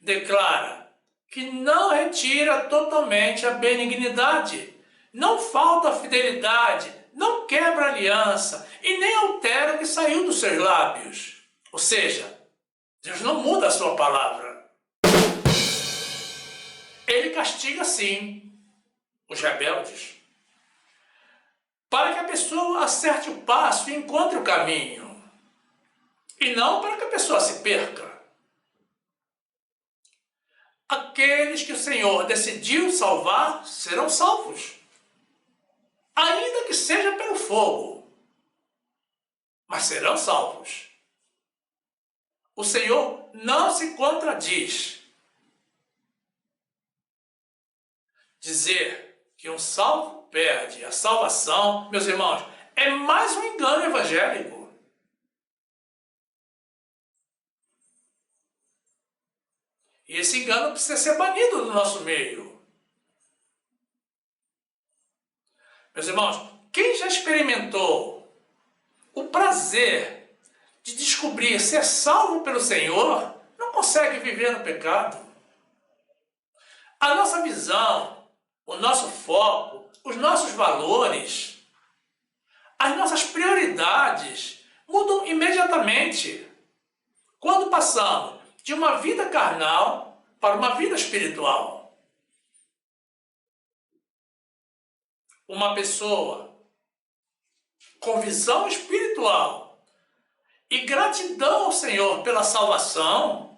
declara que não retira totalmente a benignidade, não falta a fidelidade, não quebra a aliança e nem altera o que saiu dos seus lábios. Ou seja, Deus não muda a sua palavra. Ele castiga, sim, os rebeldes, para que a pessoa acerte o passo e encontre o caminho, e não para que a pessoa se perca. Aqueles que o Senhor decidiu salvar serão salvos, ainda que seja pelo fogo, mas serão salvos. O Senhor não se contradiz. Dizer que um salvo perde a salvação, meus irmãos, é mais um engano evangélico. E esse engano precisa ser banido do nosso meio. Meus irmãos, quem já experimentou o prazer de descobrir ser salvo pelo Senhor, não consegue viver no pecado. A nossa visão, o nosso foco, os nossos valores, as nossas prioridades mudam imediatamente quando passamos de uma vida carnal para uma vida espiritual. Uma pessoa com visão espiritual e gratidão ao Senhor pela salvação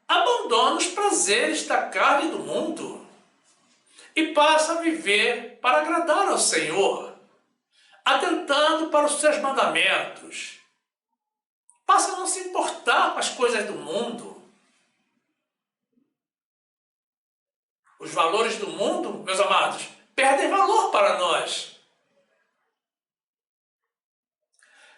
abandona os prazeres da carne e do mundo e passa a viver para agradar ao Senhor, atentando para os seus mandamentos. Passa a não se importar com as coisas do mundo. Os valores do mundo, meus amados, perdem valor para nós.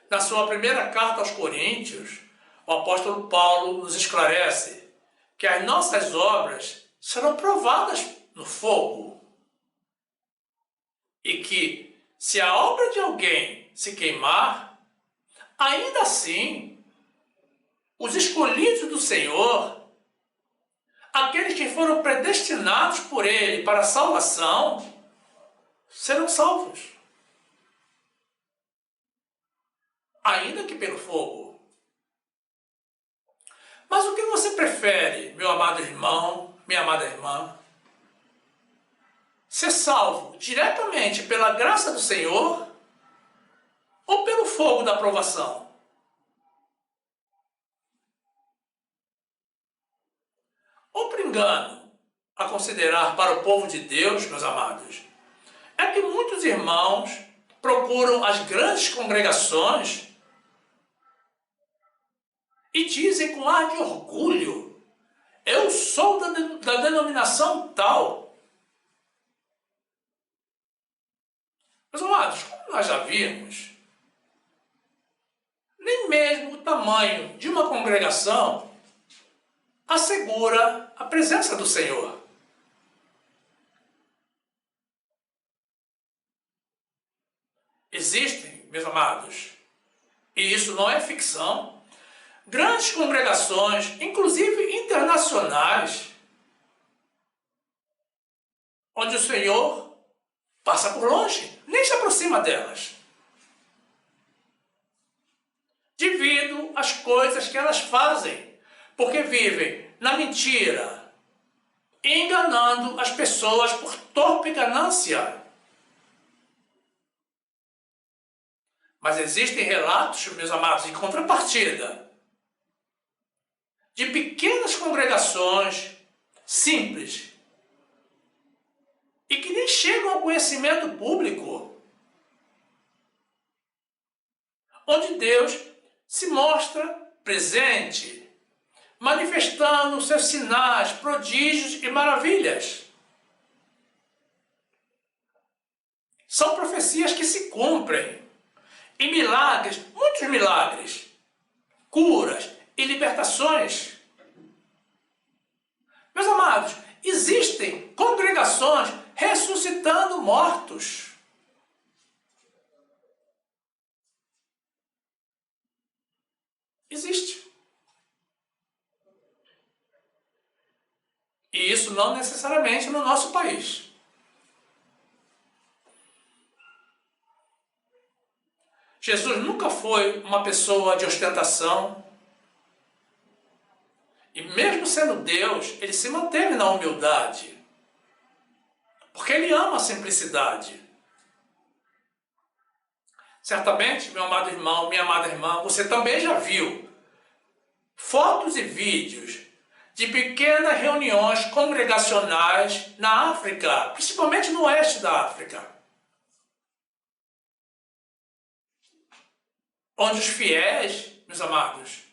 Na sua primeira carta aos Coríntios, o apóstolo Paulo nos esclarece que as nossas obras serão provadas no fogo. E que, se a obra de alguém se queimar, ainda assim, os escolhidos do Senhor, aqueles que foram predestinados por Ele para a salvação, serão salvos. Ainda que pelo fogo. Mas o que você prefere, meu amado irmão, minha amada irmã? Ser salvo diretamente pela graça do Senhor ou pelo fogo da provação? Outro engano a considerar para o povo de Deus, meus amados, é que muitos irmãos procuram as grandes congregações e dizem com ar de orgulho: eu sou da denominação tal. Meus amados, como nós já vimos, nem mesmo o tamanho de uma congregação assegura a presença do Senhor. Existem, meus amados, e isso não é ficção, grandes congregações, inclusive internacionais, onde o Senhor passa por longe, nem se aproxima delas, devido às coisas que elas fazem, porque vivem na mentira, enganando as pessoas por torpe ganância. Mas existem relatos, meus amados, em contrapartida, de pequenas congregações simples e que nem chegam ao conhecimento público, onde Deus se mostra presente, manifestando seus sinais, prodígios e maravilhas. São profecias que se cumprem. E milagres, muitos milagres, curas e libertações. Meus amados, existem congregações ressuscitando mortos. Existe. E isso não necessariamente no nosso país. Jesus nunca foi uma pessoa de ostentação. E mesmo sendo Deus, ele se manteve na humildade. Porque ele ama a simplicidade. Certamente, meu amado irmão, minha amada irmã, você também já viu fotos e vídeos de pequenas reuniões congregacionais na África, principalmente no oeste da África, onde os fiéis, meus amados,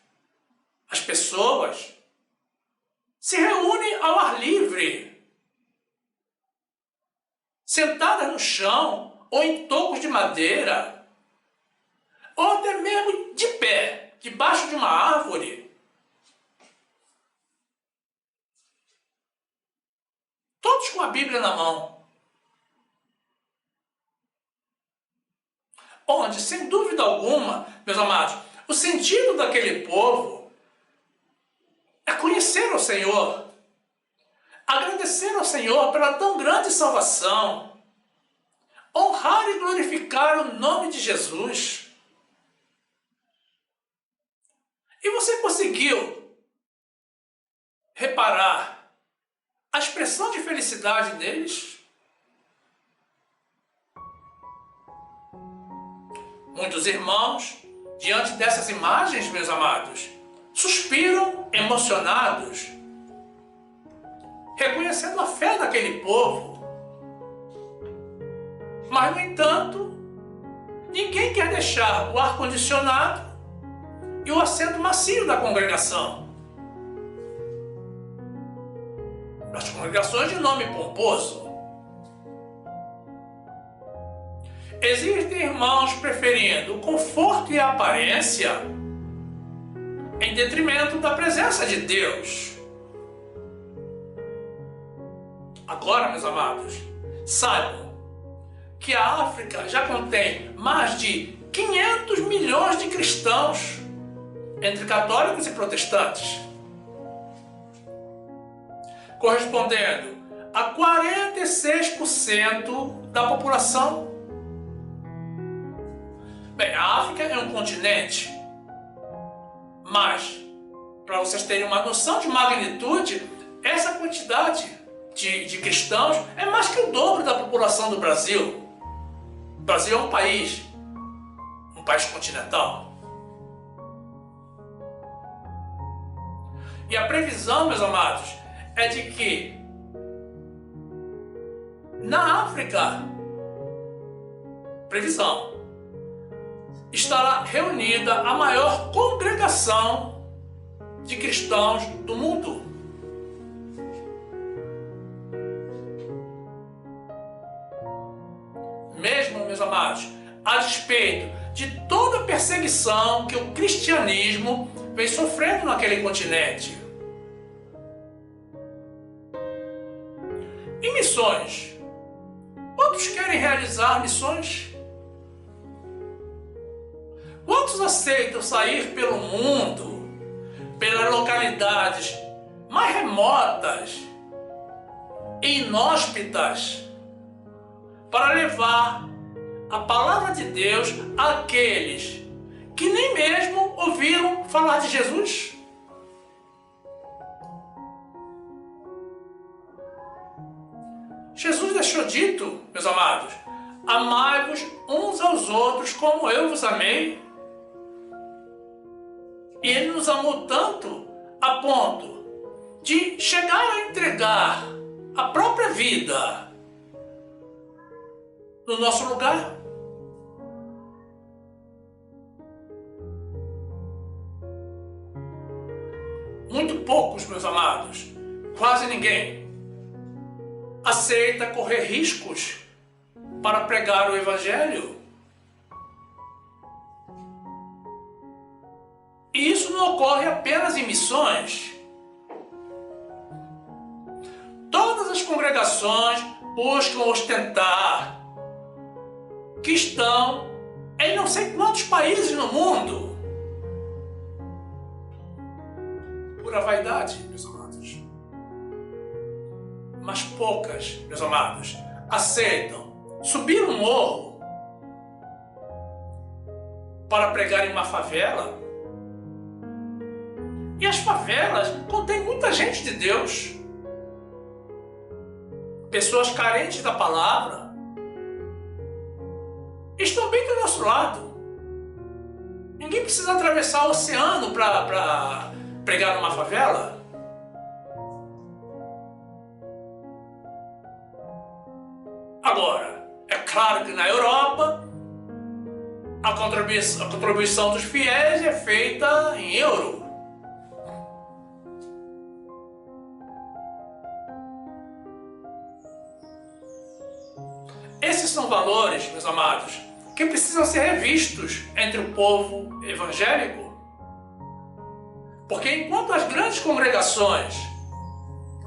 as pessoas, se reúnem ao ar livre, sentadas no chão ou em tocos de madeira, ou até mesmo de pé, debaixo de uma árvore. Todos com a Bíblia na mão. Onde, sem dúvida alguma, meus amados, o sentido daquele povo é conhecer o Senhor, agradecer ao Senhor pela tão grande salvação, honrar e glorificar o nome de Jesus. E você conseguiu reparar a expressão de felicidade deles? Muitos irmãos, diante dessas imagens, meus amados, suspiram emocionados, reconhecendo a fé daquele povo. Mas, no entanto, ninguém quer deixar o ar-condicionado e o assento macio da congregação. As congregações de nome pomposo. Existem irmãos preferindo o conforto e a aparência em detrimento da presença de Deus. Agora, meus amados, saibam que a África já contém mais de 500 milhões de cristãos, entre católicos e protestantes, correspondendo a 46% da população. Bem, a África é um continente, mas, para vocês terem uma noção de magnitude, essa quantidade de cristãos é mais que o dobro da população do Brasil. O Brasil é um país continental. E a previsão, meus amados, é de que na África, estará reunida a maior congregação de cristãos do mundo. Mesmo, meus amados, a despeito de toda a perseguição que o cristianismo vem sofrendo naquele continente. E missões? Quantos querem realizar missões? Quantos aceitam sair pelo mundo, pelas localidades mais remotas e inóspitas, para levar a palavra de Deus àqueles que nem mesmo ouviram falar de Jesus? Jesus deixou dito, meus amados, amai-vos uns aos outros como eu vos amei. E ele nos amou tanto a ponto de chegar a entregar a própria vida no nosso lugar. Muito poucos, meus amados, quase ninguém, aceita correr riscos para pregar o Evangelho. E isso não ocorre apenas em missões. Todas as congregações buscam ostentar que estão em não sei quantos países no mundo. Pura vaidade, meus amados. Mas poucas, meus amados, aceitam subir um morro para pregar em uma favela. E as favelas contêm muita gente de Deus. Pessoas carentes da palavra estão bem do nosso lado. Ninguém precisa atravessar o oceano para pregar numa favela. Agora, é claro que na Europa a contribuição dos fiéis é feita em euro. Esses são valores, meus amados, que precisam ser revistos entre o povo evangélico. Porque enquanto as grandes congregações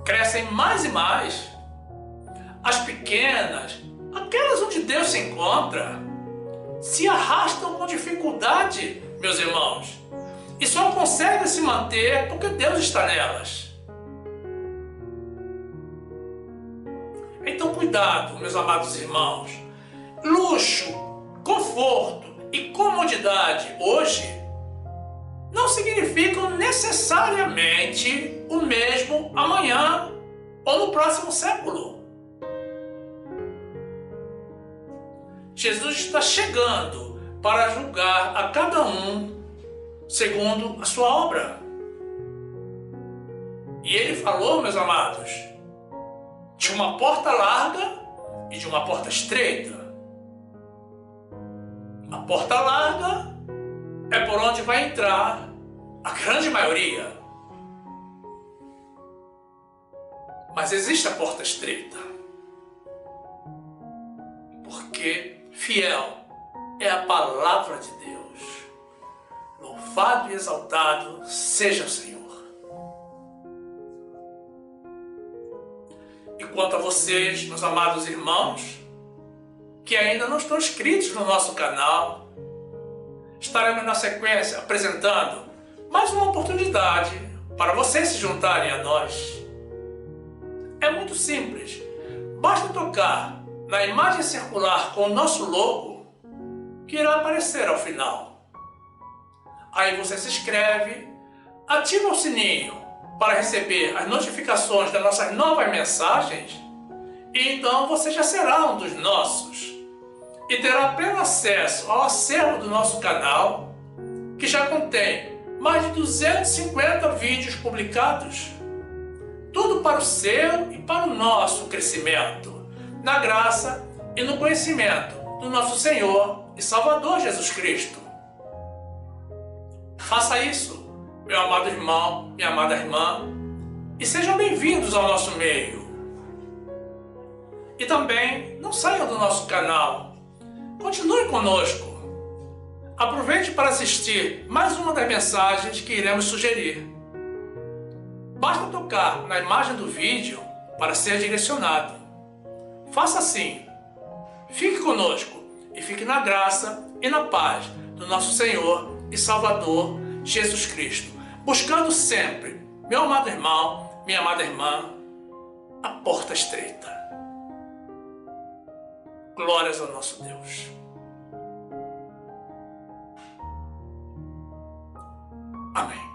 crescem mais e mais, as pequenas, aquelas onde Deus se encontra, se arrastam com dificuldade, meus irmãos, e só conseguem se manter porque Deus está nelas. Então cuidado, meus amados irmãos. Luxo, conforto e comodidade hoje não significam necessariamente o mesmo amanhã ou no próximo século. Jesus está chegando para julgar a cada um segundo a sua obra. E ele falou, meus amados, de uma porta larga e de uma porta estreita. A porta larga é por onde vai entrar a grande maioria. Mas existe a porta estreita. Porque fiel é a palavra de Deus. Louvado e exaltado seja o Senhor. E quanto a vocês, meus amados irmãos, que ainda não estão inscritos no nosso canal, estaremos na sequência apresentando mais uma oportunidade para vocês se juntarem a nós. É muito simples, basta tocar na imagem circular com o nosso logo, que irá aparecer ao final. Aí você se inscreve, ativa o sininho para receber as notificações das nossas novas mensagens, e então você já será um dos nossos e terá pleno acesso ao acervo do nosso canal, que já contém mais de 250 vídeos publicados, tudo para o seu e para o nosso crescimento, na graça e no conhecimento do nosso Senhor e Salvador Jesus Cristo. Faça isso, meu amado irmão, minha amada irmã, e sejam bem-vindos ao nosso meio. E também não saiam do nosso canal, continue conosco. Aproveite para assistir mais uma das mensagens que iremos sugerir. Basta tocar na imagem do vídeo para ser direcionado. Faça assim. Fique conosco e fique na graça e na paz do nosso Senhor e Salvador Jesus Cristo, buscando sempre, meu amado irmão, minha amada irmã, a porta estreita. Glórias ao nosso Deus. Amém.